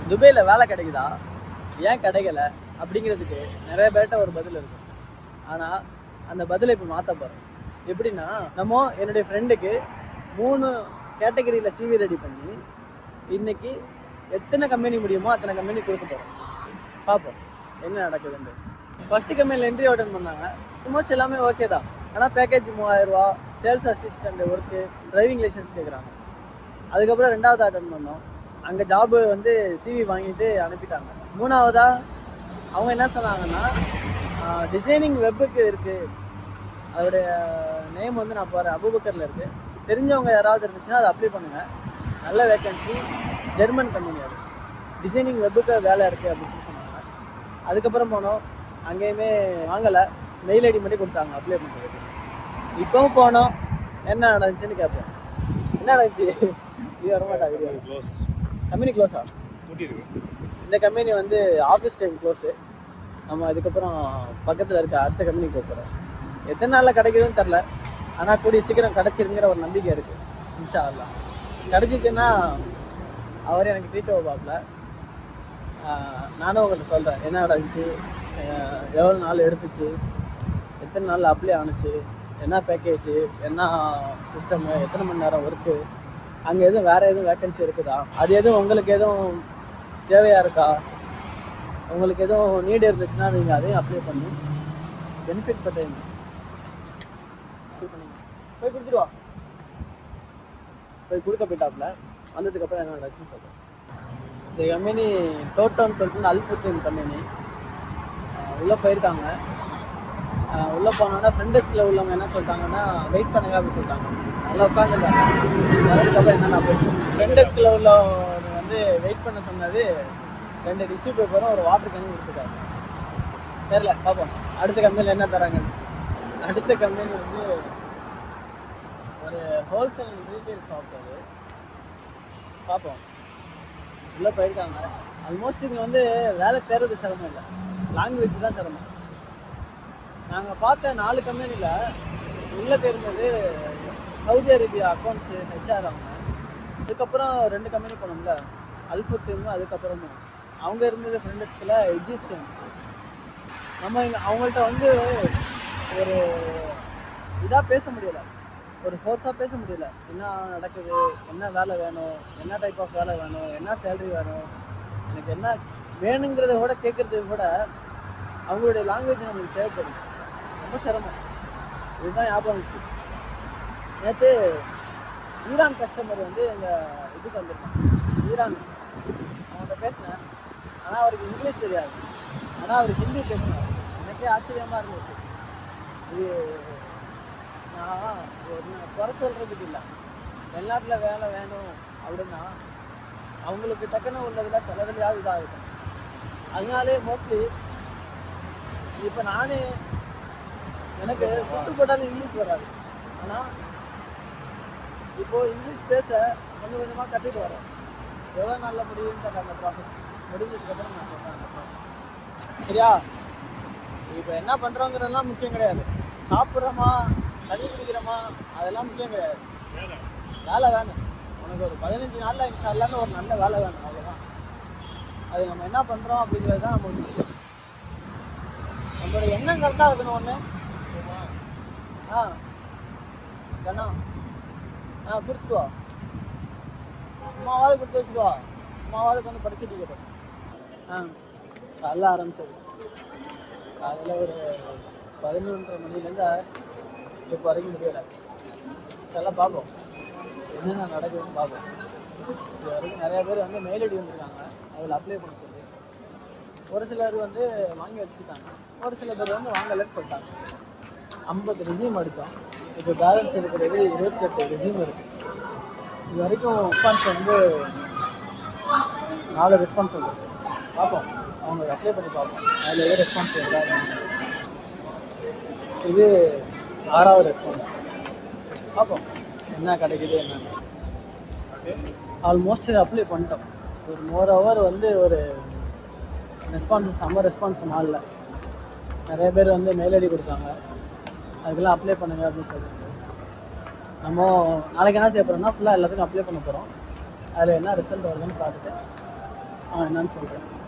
துபாயில் வேலை கிடைக்குதா, ஏன் கிடைக்கல அப்படிங்கிறதுக்கு நிறைய பேர்கிட்ட ஒரு பதில் இருக்கும். ஆனால் அந்த பதிலை இப்போ மாற்ற போகிறோம். எப்படின்னா, நம்ம என்னுடைய ஃப்ரெண்டுக்கு 3 கேட்டகரியில் சிவி ரெடி பண்ணி இன்றைக்கி எத்தனை கம்பெனி முடியுமோ அத்தனை கம்பெனி கொடுக்க போகிறோம். பார்ப்போம் என்ன நடக்குதுன்னு. ஃபஸ்ட்டு கம்பெனியில் இன்டர்வியூ அட்டன் பண்ணாங்க. ஆல்மோஸ்ட் எல்லாமே ஓகே தான். ஆனால் பேக்கேஜ் 3000 ரூபா, sales assistant work, driving licence கேட்குறாங்க. அதுக்கப்புறம் 2வது அட்டன் பண்ணோம். அங்கே ஜாபு வந்து சிவி வாங்கிட்டு அனுப்பிட்டாங்க. 3வதா அவங்க என்ன சொன்னாங்கன்னா, டிசைனிங் வெப்புக்கு இருக்குது, அதோடைய நேம் வந்து நான் போகிறேன், அபுபக்கரில் இருக்குது, தெரிஞ்சவங்க யாராவது இருந்துச்சுன்னா அதை அப்ளை பண்ணுங்கள், நல்ல வேக்கன்சி, ஜெர்மன் கம்பெனி, அது டிசைனிங் வெப்புக்கு வேலை இருக்குது அப்படின்னு சொல்லி சொன்னாங்க. அதுக்கப்புறம் போனோம், அங்கேயுமே வாங்கலை, மெயில் ஐடி மட்டும் கொடுத்தாங்க அப்ளை பண்ணுறதுக்கு. இப்போவும் போனோம், என்ன நடந்துச்சுன்னு கேட்போம். என்ன நடந்துச்சு? இது வரமாட்டா வீடியோ. கம்பெனி க்ளோஸா? இந்த கம்பெனி வந்து ஆஃபீஸ் டைம் க்ளோஸு. நம்ம அதுக்கப்புறம் பக்கத்தில் இருக்க அடுத்த கம்பெனிக்கு போகிறோம். எத்தனை நாளில் கிடைக்குதுன்னு தெரில, ஆனால் கூடிய சீக்கிரம் கிடச்சிருங்கிற ஒரு நம்பிக்கை இருக்குது. இன்ஷா அல்லாஹ் கிடச்சிச்சுன்னா அவர் எனக்கு ட்ரீட் பார்ப்பல. நானும் உங்கள்கிட்ட சொல்கிறேன் என்ன நடந்துச்சு, எவ்வளோ நாள் எடுத்துச்சு, எத்தனை நாள் அப்ளை ஆணுச்சு, என்ன பேக்கேஜு, என்ன சிஸ்டமு, எத்தனை மணி நேரம் ஒர்க்கு, அங்கே எதுவும் வேறு எதுவும் வேக்கன்சி இருக்குதா, அது எதுவும் உங்களுக்கு எதுவும் தேவையாக இருக்கா, உங்களுக்கு எதுவும் நீடு இருந்துச்சுன்னா நீங்கள் அதையும் அப்ளை பண்ணி பெனிஃபிட் பட்டுங்க. போய் கொடுத்துருவா. போய் கொடுக்க போயிட்டாப்புல. வந்ததுக்கப்புறம் என்ன நடந்துச்சுன்னு சொல்கிறேன். இந்த கம்பெனி டோட்டோன்னு சொல்லிட்டு அல்ஃபுத்தின் கம்பெனி. உள்ளே போயிருக்காங்க. உள்ளே போனோன்னா ஃப்ரண்ட் டெஸ்கில் உள்ளவங்க என்ன சொல்லிட்டாங்கன்னா, வெயிட் பண்ணுங்க அப்படின்னு சொல்லிட்டாங்க. நல்லா உட்காந்துருக்காங்க. அதுக்கப்புறம் என்னென்னா போயிட்டு ஃப்ரண்ட் டெஸ்கில் உள்ளவங்க வந்து வெயிட் பண்ண சொன்னது 2 டிஷ்யூ பேப்பரும் ஒரு வாட்டர் கேனும் கொடுத்துருக்காங்க. தெரியல, பார்ப்போம் அடுத்த கம்பெனியில் என்ன தராங்க. அடுத்த கம்பெனி வந்து ஒரு ஹோல்சேல் ரீட்டைல் ஷாப். அது பார்ப்போம். உள்ளே போயிருக்காங்க. ஆல்மோஸ்ட் இங்கே வந்து வேலை தேர்றது சிரமம் இல்லை, லாங்குவேஜ் தான் சிரமம். நாங்கள் பார்த்த 4 கம்பெனியில் உள்ளே தேர்ந்தது சவுதி அரேபியா அக்கௌண்ட்ஸு ஹெச்ஆர் அவங்க. அதுக்கப்புறம் 2 கம்பெனி போனோம்ல, அல்ஃபுத்தின்னு, அதுக்கப்புறமும் அவங்க இருந்தது ஃப்ரண்ட் டெஸ்கில் எஜிப்சியன்ஸ். நம்ம இங்கே அவங்கள்ட்ட வந்து ஒரு இதாக பேச முடியலை, ஒரு ஃபோர்ஸாக பேச முடியல. என்ன நடக்குது, என்ன வேலை வேணும், என்ன டைப் ஆஃப் வேலை வேணும், என்ன சேலரி வேணும், எனக்கு என்ன வேணுங்கிறத கூட கேட்குறதுக்கு கூட அவங்களுடைய லாங்குவேஜ் நம்மளுக்கு தேவைப்படுது. ரொம்ப சிரமம். இதுதான் ஞாபகம் இருந்துச்சு. நேற்று ஈரான் கஸ்டமர் வந்து எங்கள் இதுக்கு வந்திருக்கான். ஈரான் அவங்கள்ட்ட பேசினேன். ஆனால் அவருக்கு இங்கிலீஷ் தெரியாது, ஆனால் அவருக்கு ஹிந்தி பேசினார். எனக்கே ஆச்சரியமாக இருந்துச்சு. இது நான் குறை சொல்கிறதுக்கு இல்லை, வெளிநாட்டில் வேலை வேணும் அப்படின்னா அவங்களுக்கு தக்கன உள்ளதில் சிலதுலையாவது இதாகிடும். அதனாலே மோஸ்ட்லி இப்போ நானே எனக்கு சுட்டு போட்டாலும் இங்கிலீஷ் வராது. ஆனால் இப்போது இங்கிலீஷ் பேச கொஞ்சம் கொஞ்சமாக கற்றுட்டு வரேன். எவ்வளோ நாளில் முடியும்னு தர அந்த ப்ராசஸ் முடிஞ்சதுக்கப்புறம் நான் சொல்கிறேன் அந்த ப்ராசஸ். சரியா? இப்போ என்ன பண்ணுறோங்கிறதெல்லாம் முக்கியம் கிடையாது. சாப்பிட்றோமா, தண்ணி குடிக்கிறோமா, அதெல்லாம் முக்கியம் கிடையாது. வேலை வேணும். உனக்கு ஒரு 15 நாளில் இன்ஷால்லான்னு ஒரு நல்ல வேலை வேணும், அவ்வளோதான். அது நம்ம என்ன பண்ணுறோம் அப்படிங்கிறது தான் நம்ம முக்கியம். நம்மளோட எண்ணம் கரெக்டாக இருக்கணும். ஒன்று கண்ணா கொடுத்துருவா, சும்மாவாவது கொடுத்து வச்சுருவா, சும்மாவாவது கொஞ்சம் படிச்சுட்டு கேட்டோம். காலைல ஆரம்பிச்சது. காலையில் ஒரு 11:30 மணிலேருந்து இப்போ வரைக்கும் முடியலை. இதெல்லாம் பார்ப்போம் என்னென்ன நடக்குதுன்னு பார்ப்போம். இது வரைக்கும் நிறையா பேர் வந்து மெயில் ஐடி வந்துருக்காங்க, அதில் அப்ளை பண்ண சொல்லி. ஒரு சிலர் வந்து வாங்கி வச்சுக்கிட்டாங்க, ஒரு சில பேர் வந்து வாங்கலைன்னு சொல்லிட்டாங்க. 50 ரெஸ்யூம் அடித்தோம். இப்போ பேலன்ஸ் இருக்கிறது 28 ரெஸ்யூம் இருக்குது. இது வரைக்கும் ரெஸ்பான்ஸ் வந்து 4 ரெஸ்பான்ஸ் வந்துருக்கு. பார்ப்போம், அவங்க அப்ளை பண்ணி பார்ப்போம் அதில் எது ரெஸ்பான்ஸ் வருதா. இது 6வது ரெஸ்பான்ஸ். பார்ப்போம் என்ன கிடைக்குது என்னென்னு. ஆல்மோஸ்ட் இதை அப்ளை பண்ணிட்டோம். ஒரு மோரோவர் வந்து ஒரு ரெஸ்பான்ஸு செம்ம ரெஸ்பான்ஸ் மாலில் நிறைய பேர் வந்து மெயில் ஐடி கொடுத்தாங்க, அதுக்கெல்லாம் அப்ளை பண்ணுங்க அப்படின்னு சொல்லிட்டு. நம்ம நாளைக்கு என்ன செய்ய போகிறோம்னா ஃபுல்லாக எல்லாத்துக்கும் அப்ளை பண்ண போகிறோம். அதில் என்ன ரிசல்ட் வருதுன்னு பார்த்துட்டு என்னன்னு சொல்கிறேன்.